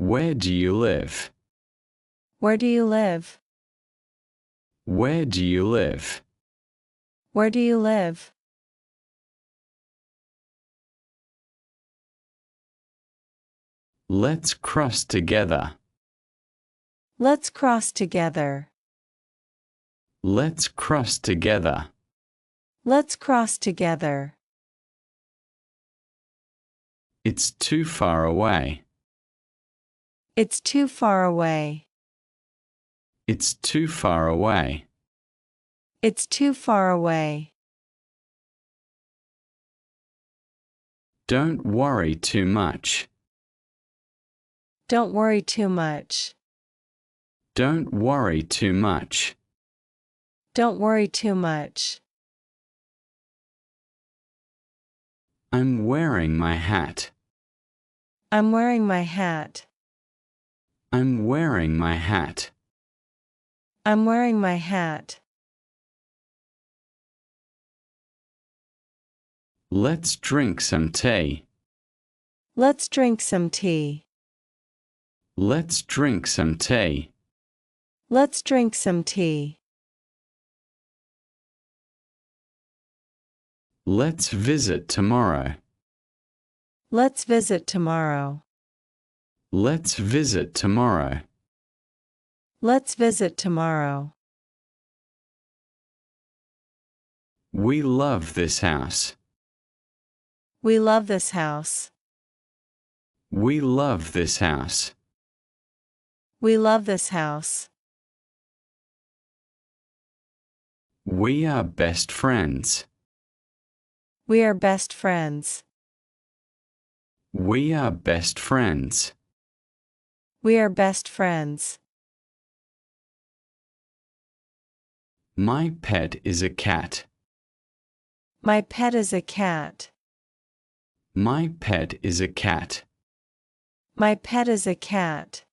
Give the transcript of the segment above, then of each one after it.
Where do you live? Where do you live? Where do you live? Where do you live? Let's cross together. Let's cross together. Let's cross together. Let's cross together. It's too far away. It's too far away. It's too far away. It's too far away. Don't worry too much. Don't worry too much. Don't worry too much. Don't worry too much. I'm wearing my hat. I'm wearing my hat. I'm wearing my hat. I'm wearing my hat. Let's drink some tea. Let's drink some tea. Let's drink some tea. Let's drink some tea. Let's visit tomorrow. Let's visit tomorrow. Let's visit tomorrow. Let's visit tomorrow. We love this house. We love this house. We love this house. We love this house. We are best friends. We are best friends. We are best friends. We are best friends. My pet is a cat. My pet is a cat. My pet is a cat. My pet is a cat.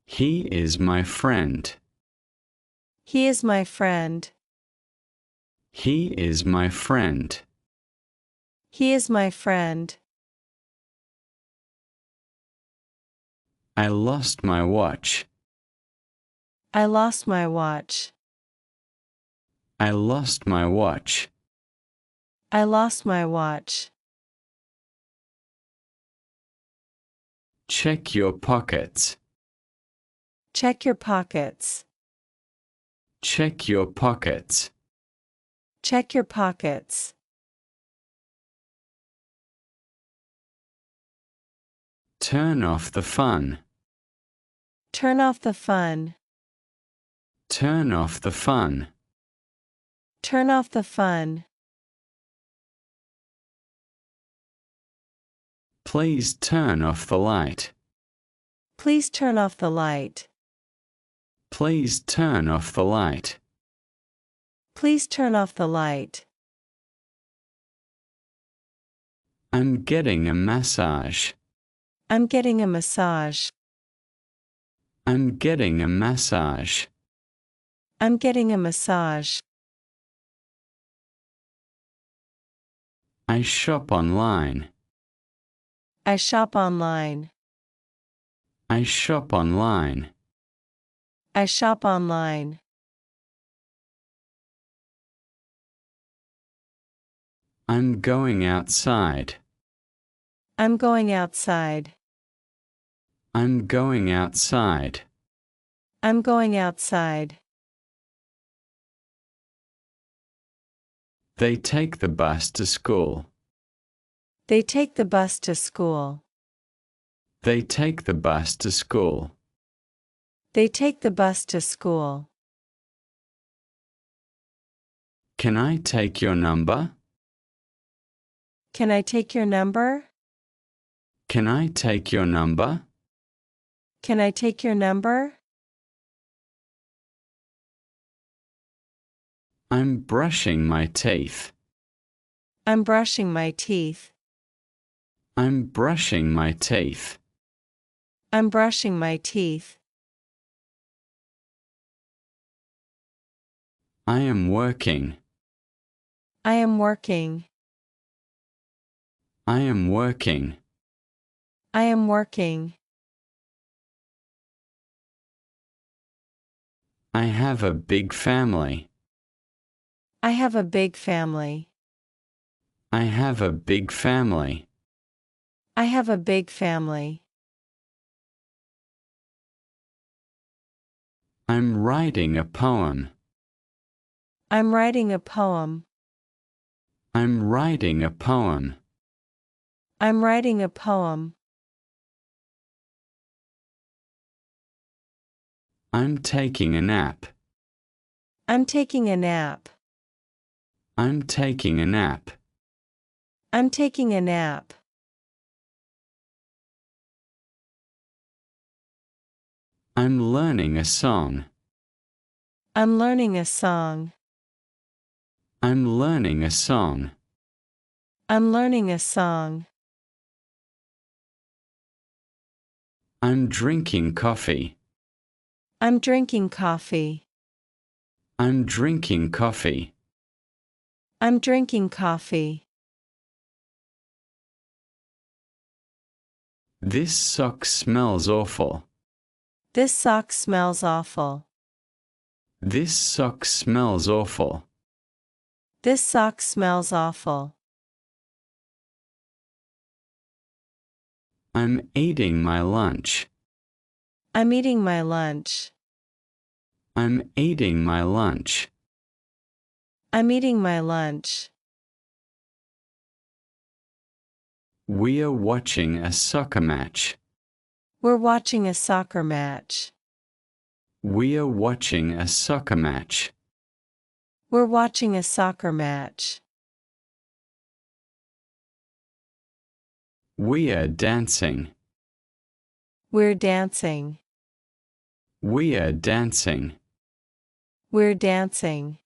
He is my friend. He is my friend. He is my friend. He is my friend. I lost my watch. I lost my watch. I lost my watch. I lost my watch. Check your pockets. Check your pockets. Check your pockets. Check your pockets. Turn off the fun. Turn off the fun. Turn off the fun. Turn off the fun. Please turn off the light. Please turn off the light. Please turn off the light. Please turn off the light. I'm getting a massage. I'm getting a massage. I'm getting a massage. I'm getting a massage. I shop online. I shop online. I shop online. I shop online. I'm going outside. I'm going outside. I'm going outside. I'm going outside. They take the bus to school. They take the bus to school. They take the bus to school. They take the bus to school. Can I take your number? Can I take your number? Can I take your number? Can I take your number? I'm brushing my teeth. I'm brushing my teeth. I'm brushing my teeth. I'm brushing my teeth. I am working. I am working. I am working. I am working. I have a big family. I have a big family. I have a big family. I have a big family. I'm writing a poem. I'm writing a poem. I'm writing a poem. I'm writing a poem. I'm taking a nap. I'm taking a nap. I'm taking a nap. I'm taking a nap. I'm learning a song. I'm learning a song. I'm learning a song. I'm learning a song. I'm drinking coffee. I'm drinking coffee. I'm drinking coffee. I'm drinking coffee. This sock smells awful. This sock smells awful. This sock smells awful. This sock smells awful. I'm eating my lunch. I'm eating my lunch. I'm eating my lunch. I'm eating my lunch. We are watching a soccer match. We're watching a soccer match. We are watching a soccer match. We're watching a soccer match. We are dancing. We're dancing. We are dancing. We're dancing.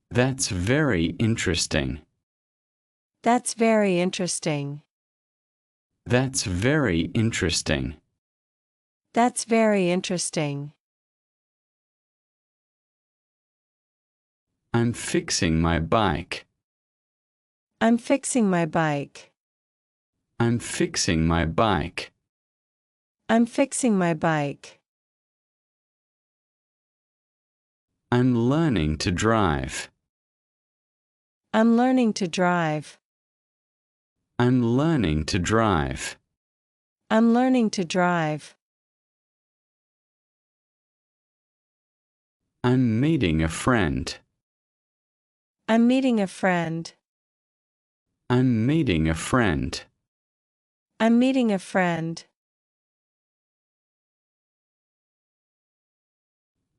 That's very interesting. That's very interesting. That's very interesting. That's very interesting. I'm fixing my bike. I'm fixing my bike. I'm fixing my bike. I'm fixing my bike. I'm learning to drive. I'm learning to drive. I'm learning to drive. I'm learning to drive. I'm meeting a friend. I'm meeting a friend. I'm meeting a friend. I'm meeting a friend.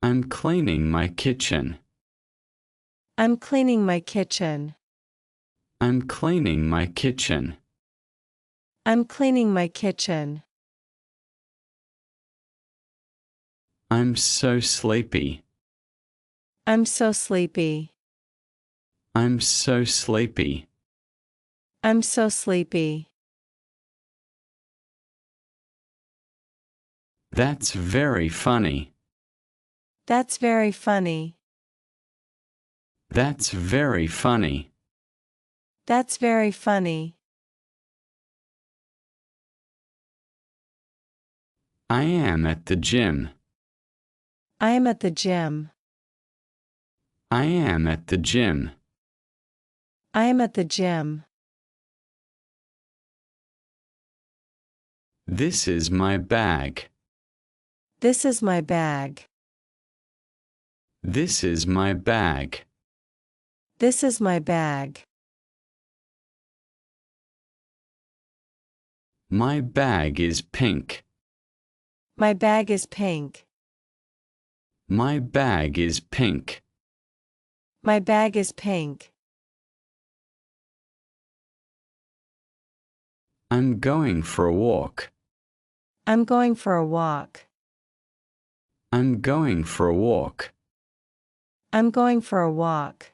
I'm cleaning my kitchen. I'm cleaning my kitchen. I'm cleaning my kitchen. I'm cleaning my kitchen. I'm so sleepy. I'm so sleepy. I'm so sleepy. I'm so sleepy. That's very funny. That's very funny. That's very funny. That's very funny. I am at the gym. I am at the gym. I am at the gym. I am at the gym. This is my bag. This is my bag. This is my bag. This is my bag. My bag is pink. My bag is pink. My bag is pink. My bag is pink. I'm going for a walk. I'm going for a walk. I'm going for a walk. I'm going for a walk.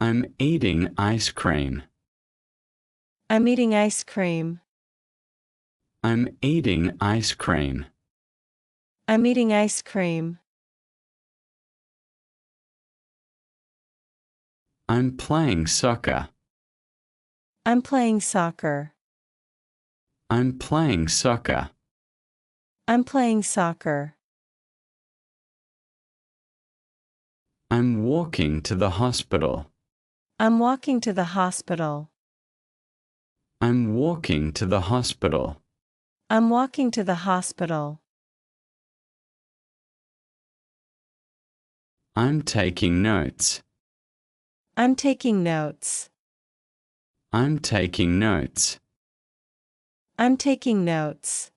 I'm eating ice cream. I'm eating ice cream. I'm eating ice cream. I'm eating ice cream. I'm playing soccer. I'm playing soccer. I'm playing soccer. I'm playing soccer. I'm walking to the hospital. I'm walking to the hospital. I'm walking to the hospital. I'm walking to the hospital. I'm taking notes. I'm taking notes. I'm taking notes. I'm taking notes.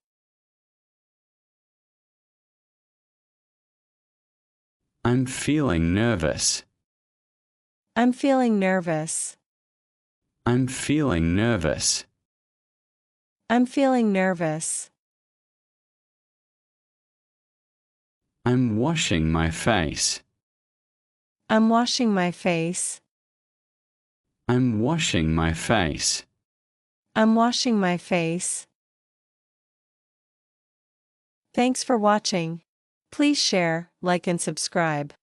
I'm feeling nervous. I'm feeling nervous. I'm feeling nervous. I'm feeling nervous. I'm washing my face. I'm washing my face. I'm washing my face. I'm washing my face. Thanks for watching. Please share, like and subscribe.